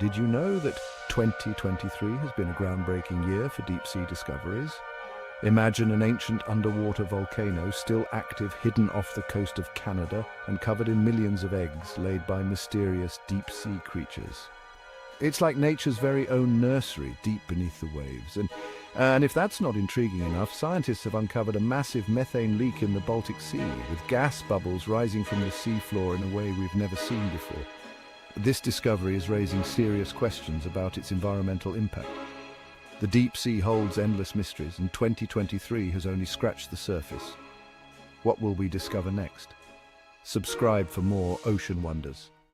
Did you know that 2023 has been a groundbreaking year for deep-sea discoveries? Imagine an ancient underwater volcano still active, hidden off the coast of Canada and covered in millions of eggs laid by mysterious deep-sea creatures. It's like nature's very own nursery deep beneath the waves. And if that's not intriguing enough, scientists have uncovered a massive methane leak in the Baltic Sea, with gas bubbles rising from the seafloor in a way we've never seen before. This discovery is raising serious questions about its environmental impact. The deep sea holds endless mysteries, and 2023 has only scratched the surface. What will we discover next? Subscribe for more ocean wonders.